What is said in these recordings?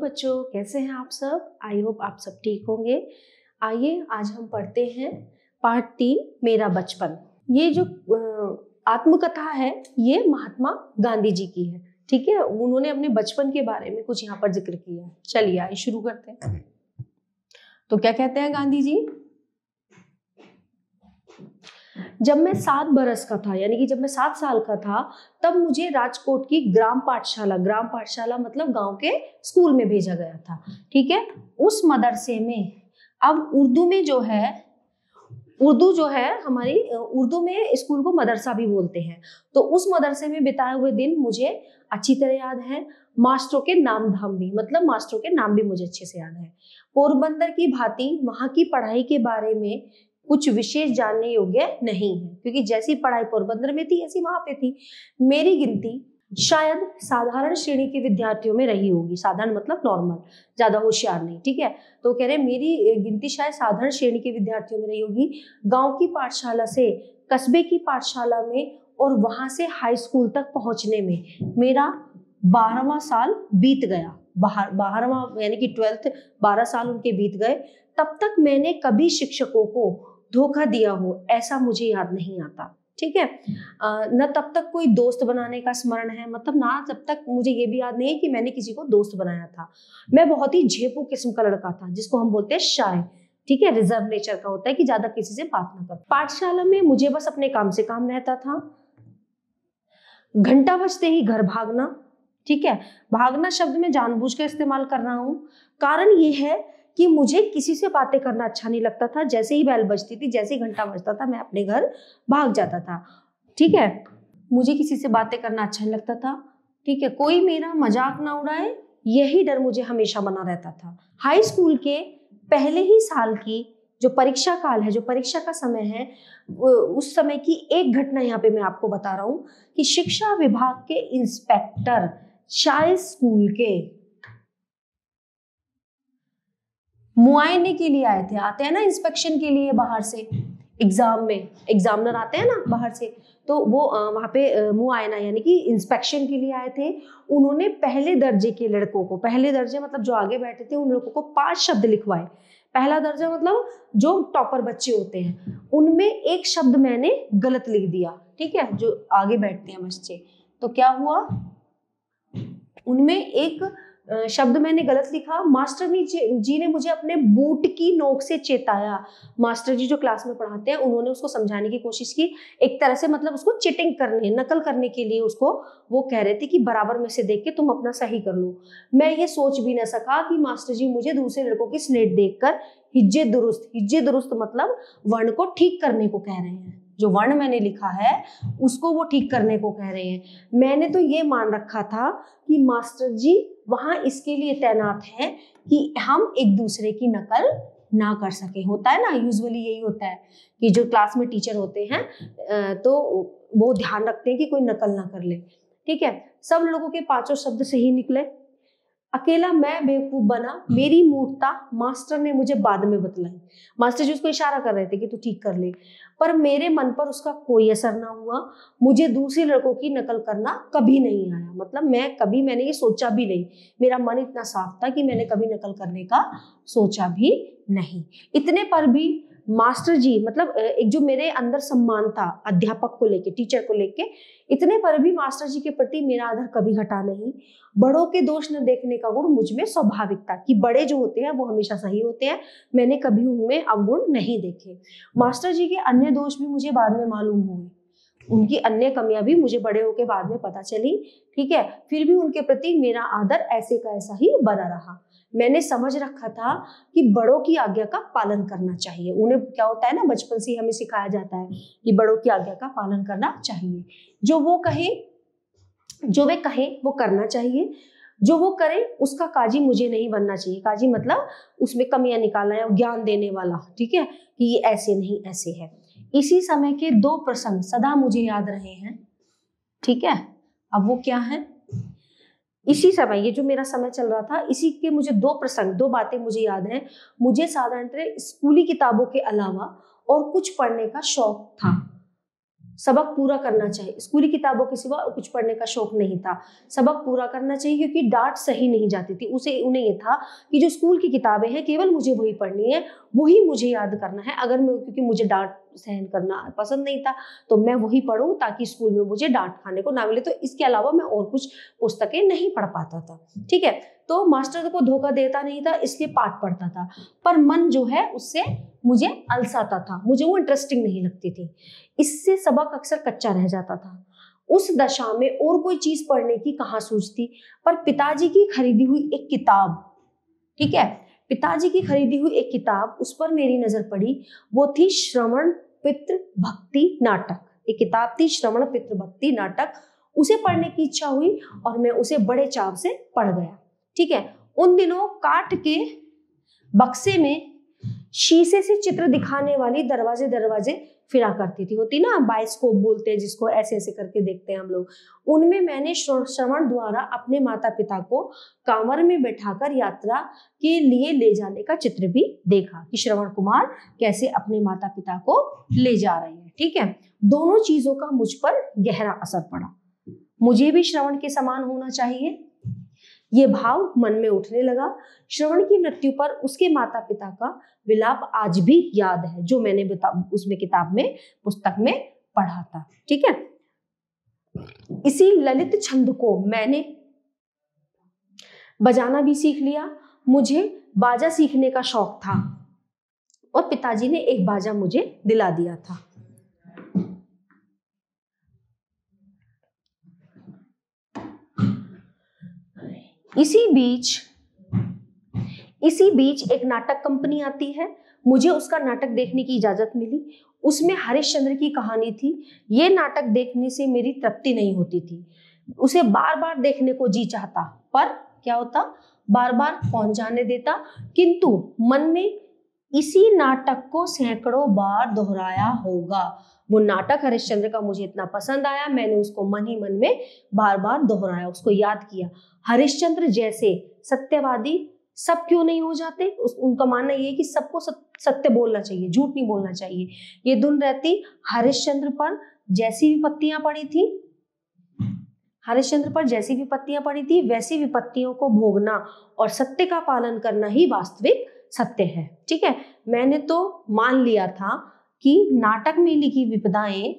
बच्चों, कैसे हैं आप सब? आई होप आप सब ठीक होंगे। आइए आज हम पढ़ते हैं पार्ट 3 मेरा बचपन। ये जो आत्मकथा है ये महात्मा गांधी जी की है। ठीक है, उन्होंने अपने बचपन के बारे में कुछ यहाँ पर जिक्र किया है। चलिए आइए शुरू करते हैं। तो क्या कहते हैं गांधी जी? जब मैं 7 बरस का था, यानी कि जब मैं 7 साल का था, तब मुझे राजकोट की ग्राम पाठशाला मतलब गांव के स्कूल में भेजा गया था। ठीक है, उस मदरसे में अब उर्दू जो है हमारी उर्दू में स्कूल को मदरसा भी बोलते हैं। तो उस मदरसे में बिताए हुए दिन मुझे अच्छी तरह याद है। मास्टरों के नाम धाम भी, मतलब मास्टरों के नाम भी मुझे अच्छे से याद है। पोरबंदर की भांति वहां की पढ़ाई के बारे में कुछ विशेष जानने योग्य नहीं है, क्योंकि जैसी पढ़ाई पोरबंदर में थी ऐसी वहां पे थी। मेरी गिनती शायद साधारण श्रेणी के विद्यार्थियों में रही होगी। साधारण मतलब नॉर्मल, ज्यादा होशियार नहीं। ठीक है, तो कह रहे मेरी गिनती शायद साधारण श्रेणी के विद्यार्थियों में रही होगी। गांव की पाठशाला से कस्बे की पाठशाला में और वहां से हाई स्कूल तक पहुंचने में मेरा 12वां साल बीत गया। 12वां यानी कि 12th 12 साल उनके बीत गए। तब तक मैंने कभी शिक्षकों को धोखा दिया हो ऐसा मुझे याद नहीं आता। ठीक है, न तब तक कोई दोस्त बनाने का स्मरण है, मतलब ना तब तक मुझे ये भी याद नहीं है कि मैंने किसी को दोस्त बनाया था। मैं बहुत ही झेपू किस्म का लड़का था, जिसको हम बोलते हैं शाय। ठीक है, रिजर्व नेचर का होता है कि ज्यादा किसी से बात ना कर। पाठशाला में मुझे बस अपने काम से काम रहता था। घंटा बजते ही घर भागना। ठीक है, भागना शब्द में जानबूझ कर इस्तेमाल कर रहा हूं। कारण ये है कि मुझे किसी से बातें करना अच्छा नहीं लगता था। जैसे ही बेल बजती थी, जैसे ही घंटा बजता था, मैं अपने घर भाग जाता था। ठीक है, मुझे किसी से बातें करना अच्छा नहीं लगता था। ठीक है, कोई मेरा मजाक ना उड़ाए, यही डर मुझे हमेशा बना रहता था। हाई स्कूल के पहले ही साल की जो परीक्षा काल है, जो परीक्षा का समय है, उस समय की एक घटना यहाँ पे मैं आपको बता रहा हूँ कि शिक्षा विभाग के इंस्पेक्टर शायद स्कूल के मुआयने के लिए आए थे। आते हैं ना इंस्पेक्शन के लिए बाहर से, एग्जाम में एग्जामिनर आते हैं ना बाहर से, तो वो वहां पे मुआयना यानी कि इंस्पेक्शन के लिए आए थे। उन्होंने पहले दर्जे के लड़कों को, पहले दर्जे मतलब जो आगे बैठे थे, उन लोगों को 5 शब्द लिखवाए। पहला दर्जा मतलब जो टॉपर बच्चे होते हैं, उनमें एक शब्द मैंने गलत लिख दिया। ठीक है, जो आगे बैठते हैं बच्चे, तो क्या हुआ, उनमें एक शब्द मैंने गलत लिखा। मास्टर जी ने मुझे अपने बूट की नोक से चेताया। मास्टर जी जो क्लास में पढ़ाते हैं, उन्होंने उसको समझाने की कोशिश की। एक तरह से मतलब उसको चिटिंग करने, नकल करने के लिए उसको वो कह रहे थे कि बराबर में से देख के तुम अपना सही कर लो। मैं ये सोच भी ना सका कि मास्टर जी मुझे दूसरे लड़कों की स्लेट देखकर हिज्जे दुरुस्त मतलब वर्ण को ठीक करने को कह रहे हैं। जो वर्ण मैंने लिखा है उसको वो ठीक करने को कह रहे हैं। मैंने तो ये मान रखा था कि मास्टर जी वहां इसके लिए तैनात है कि हम एक दूसरे की नकल ना कर सके। होता है ना, यूजुअली यही होता है कि जो क्लास में टीचर होते हैं तो वो ध्यान रखते हैं कि कोई नकल ना कर ले। ठीक है, सब लोगों के 5 शब्द सही निकले, अकेला मैं बेवकूफ बना। मेरी मूर्खता मास्टर ने मुझे बाद में बतलाई। मास्टर जी उसको इशारा कर रहे थे कि तू ठीक कर ले, पर मेरे मन पर उसका कोई असर ना हुआ। मुझे दूसरे लड़कों की नकल करना कभी नहीं आया, मतलब मैंने ये सोचा भी नहीं। मेरा मन इतना साफ था कि मैंने कभी नकल करने का सोचा भी नहीं। इतने पर भी मास्टर जी, मतलब एक जो मेरे अंदर सम्मान था अध्यापक को लेके, टीचर को लेके, इतने पर भी मास्टर जी के प्रति मेरा आदर कभी घटा नहीं। बड़ों के दोष न देखने का गुण मुझ में स्वाभाविक था कि बड़े जो होते हैं वो हमेशा सही होते हैं। मैंने कभी उनमें अवगुण नहीं देखे। मास्टर जी के अन्य दोष भी मुझे बाद में मालूम हुए, उनकी अन्य कमियां भी मुझे बड़े होके बाद में पता चली। ठीक है, फिर भी उनके प्रति मेरा आदर ऐसे का ऐसा ही बना रहा। मैंने समझ रखा था कि बड़ों की आज्ञा का पालन करना चाहिए। उन्हें क्या होता है ना, बचपन से हमें सिखाया जाता है कि बड़ों की आज्ञा का पालन करना चाहिए। जो वे कहें वो करना चाहिए। जो वो करे उसका काजी मुझे नहीं बनना चाहिए। काजी मतलब उसमें कमियां निकालना है, ज्ञान देने वाला। ठीक है, कि ये ऐसे नहीं ऐसे है। इसी समय के 2 प्रसंग सदा मुझे याद रहे हैं। ठीक है, अब वो क्या है, इसी समय, ये जो मेरा समय चल रहा था, इसी के मुझे 2 प्रसंग, 2 बातें मुझे याद हैं। मुझे साधारणतः स्कूली किताबों के अलावा और कुछ पढ़ने का शौक था। सबक पूरा करना चाहिए, स्कूली किताबों के सिवा और कुछ पढ़ने का शौक नहीं था, सबक पूरा करना चाहिए क्योंकि डांट सही नहीं जाती थी उन्हें ये था कि जो स्कूल की किताबें हैं केवल मुझे वही पढ़नी है, वही मुझे याद करना है। अगर मैं, क्योंकि मुझे डांट सहन करना पसंद नहीं था, तो मैं वही पढूं ताकि स्कूल में मुझे डांट खाने को ना मिले, तो इसके अलावा मैं और कुछ पुस्तकें नहीं पढ़ पाता था। ठीक है, तो मास्टर को धोखा देता नहीं था, इसलिए पाठ पढ़ता था, पर मन जो है उससे मुझे अलसाता था, मुझे वो इंटरेस्टिंग नहीं लगती थी, इससे सबक अक्सर कच्चा रह जाता था। उस दशा में और कोई चीज पढ़ने की कहाँ सूझती, पर पिताजी की खरीदी हुई एक किताब, ठीक है, पिताजी की खरीदी हुई एक किताब, उस पर मेरी नजर पड़ी। वो थी श्रवण पितृ भक्ति नाटक। एक किताब थी श्रवण पितृ भक्ति नाटक, उसे पढ़ने की इच्छा हुई और मैं उसे बड़े चाव से पढ़ गया। ठीक है, उन दिनों काठ के बक्से में शीशे से चित्र दिखाने वाली दरवाजे दरवाजे फिरा करती थी, होती ना बाइस्कोप बोलते हैं जिसको, ऐसे ऐसे करके देखते हैं हम लोग। उनमें मैंने श्रवण द्वारा अपने माता पिता को कांवर में बैठाकर यात्रा के लिए ले जाने का चित्र भी देखा कि श्रवण कुमार कैसे अपने माता पिता को ले जा रहे हैं। ठीक है, दोनों चीजों का मुझ पर गहरा असर पड़ा। मुझे भी श्रवण के समान होना चाहिए, ये भाव मन में उठने लगा। श्रवण की मृत्यु पर उसके माता पिता का विलाप आज भी याद है, जो मैंने उसमें किताब में, पुस्तक में पढ़ा था। ठीक है, इसी ललित छंद को मैंने बजाना भी सीख लिया। मुझे बाजा सीखने का शौक था और पिताजी ने एक बाजा मुझे दिला दिया था। इसी बीच एक नाटक कंपनी आती है, मुझे उसका नाटक देखने की इजाजत मिली। उसमें हरिश्चंद्र की कहानी थी। ये नाटक देखने से मेरी तृप्ति नहीं होती थी, उसे बार बार देखने को जी चाहता, पर क्या होता, बार बार कौन जाने देता। किंतु मन में इसी नाटक को सैकड़ों बार दोहराया होगा। वो नाटक हरिश्चंद्र का मुझे इतना पसंद आया, मैंने उसको मन ही मन में बार बार दोहराया, उसको याद किया। हरिश्चंद्र जैसे सत्यवादी सब क्यों नहीं हो जाते? उनका मानना ये है कि सबको सत्य बोलना चाहिए, झूठ नहीं बोलना चाहिए। ये धुन रहती हरिश्चंद्र पर जैसी विपत्तियां पड़ी थी, हरिश्चंद्र पर जैसी विपत्तियां पड़ी थी वैसी विपत्तियों को भोगना और सत्य का पालन करना ही वास्तविक सत्य है। ठीक है, मैंने तो मान लिया था कि नाटक में लिखी विपदाएं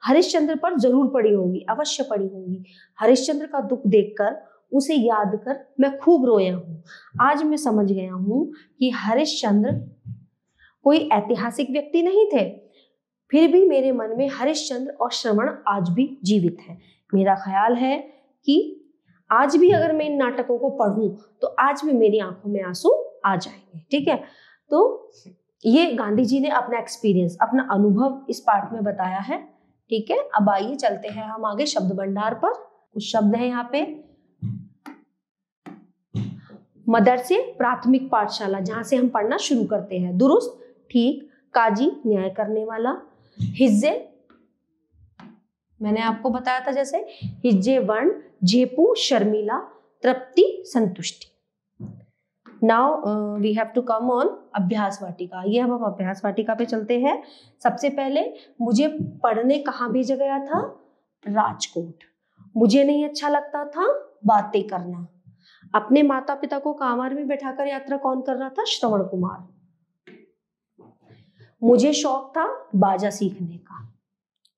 हरिश्चंद्र पर जरूर पड़ी होंगी, अवश्य पड़ी होंगी। हरिश्चंद्र का दुख देखकर, उसे याद कर मैं खूब रोया हूँ। आज मैं समझ गया हूँ कि हरिश्चंद्र कोई ऐतिहासिक व्यक्ति नहीं थे, फिर भी मेरे मन में हरिश्चंद्र और श्रवण आज भी जीवित है। मेरा ख्याल है कि आज भी अगर मैं इन नाटकों को पढ़ूं तो आज भी मेरी आंखों में आंसू आ जाएंगे। ठीक है, तो ये गांधी जी ने अपना एक्सपीरियंस, अपना अनुभव इस पाठ में बताया है। ठीक है, अब आइए चलते हैं हम आगे शब्द भंडार पर। कुछ शब्द हैं यहाँ पे। मदरसे, प्राथमिक पाठशाला, जहां से हम पढ़ना शुरू करते हैं। दुरुस्त, ठीक, काजी, न्याय करने वाला। हिज्जे, मैंने आपको बताया था जैसे हिज्जे वर्ण, झेपू शर्मिला, तृप्ति संतुष्टि। Now we have to come on अभ्यास वाटिका। ये अब हम अभ्यास वाटिका पे चलते हैं। सबसे पहले मुझे पढ़ने कहाँ भेजा गया था? राजकोट। मुझे नहीं अच्छा लगता था बातें करना। अपने माता पिता को कांवर में बैठाकर यात्रा कौन कर रहा था? श्रवण कुमार। मुझे शौक था बाजा सीखने का।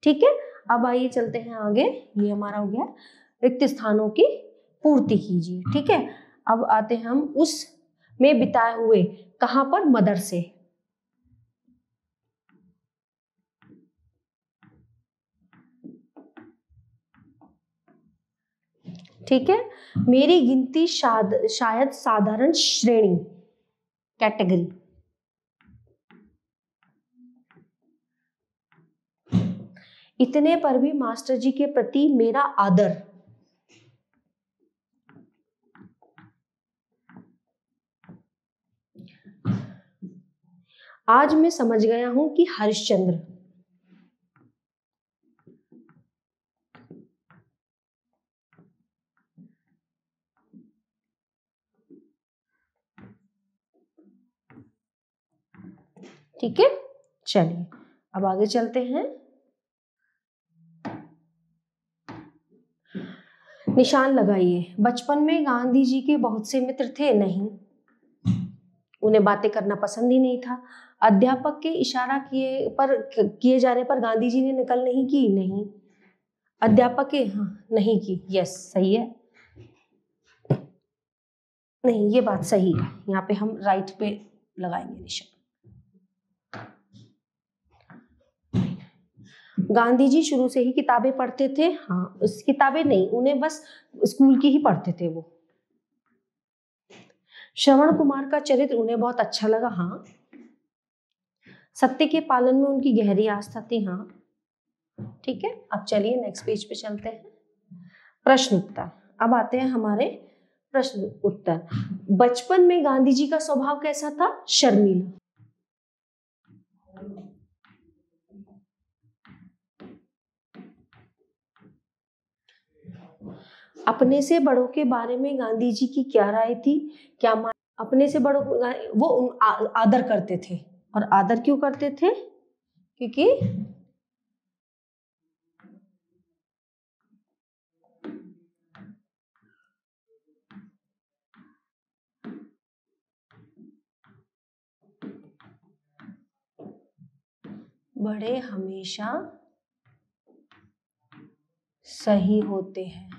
ठीक है, अब आइए चलते हैं आगे। ये हमारा हो गया रिक्त स्थानों की पूर्ति कीजिए। ठीक है, अब आते हम उस में बिताए हुए, कहां पर? मदरसे। ठीक है, मेरी गिनती शायद साधारण श्रेणी, कैटेगरी। इतने पर भी मास्टर जी के प्रति मेरा आदर। आज मैं समझ गया हूं कि हरिश्चंद्र ठीक है, चलिए अब आगे चलते हैं। निशान लगाइए। बचपन में गांधी जी के बहुत से मित्र थे, नहीं, उन्हें बातें करना पसंद ही नहीं था। अध्यापक के इशारा किए जाने पर गांधी जी ने नकल नहीं की, नहीं। अध्यापक के, हाँ, नहीं की, यस सही है, नहीं ये बात सही है, यहाँ पे हम राइट पे लगाएंगे निशान। गांधी जी शुरू से ही किताबें पढ़ते थे, हाँ, उस किताबें नहीं, उन्हें बस स्कूल की ही पढ़ते थे वो। श्रवण कुमार का चरित्र उन्हें बहुत अच्छा लगा, हाँ। सत्य के पालन में उनकी गहरी आस्था थी, हाँ। ठीक है, अब चलिए नेक्स्ट पेज पे चलते हैं। प्रश्न उत्तर। अब आते हैं हमारे प्रश्न उत्तर। बचपन में गांधी जी का स्वभाव कैसा था? शर्मीला। अपने से बड़ों के बारे में गांधी जी की क्या राय थी? क्या अपने से बड़ों को वो आदर करते थे, और आदर क्यों करते थे? क्योंकि बड़े हमेशा सही होते हैं।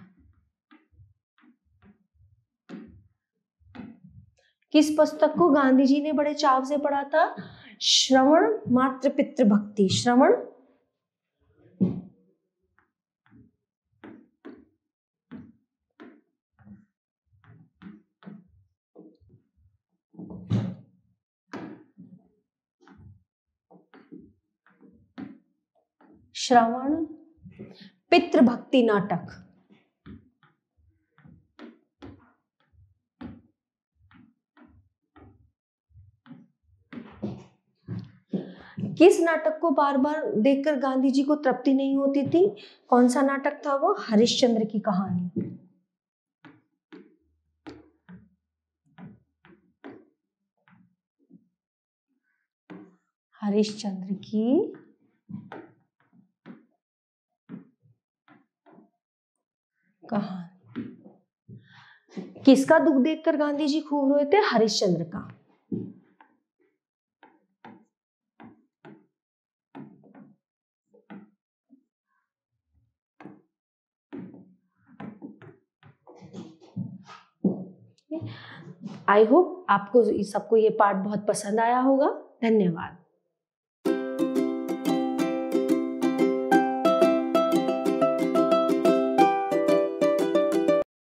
किस पुस्तक को गांधी जी ने बड़े चाव से पढ़ा था? श्रवण मात्र पितृभक्ति। श्रवण श्रवण पितृभक्ति नाटक। किस नाटक को बार बार देखकर गांधी जी को तृप्ति नहीं होती थी? कौन सा नाटक था वो? हरिश्चंद्र की कहानी। हरिश्चंद्र की कहानी। किसका दुख देखकर गांधी जी खूब रोए थे? हरिश्चंद्र का। आई होप आपको सबको ये पार्ट बहुत पसंद आया होगा। धन्यवाद।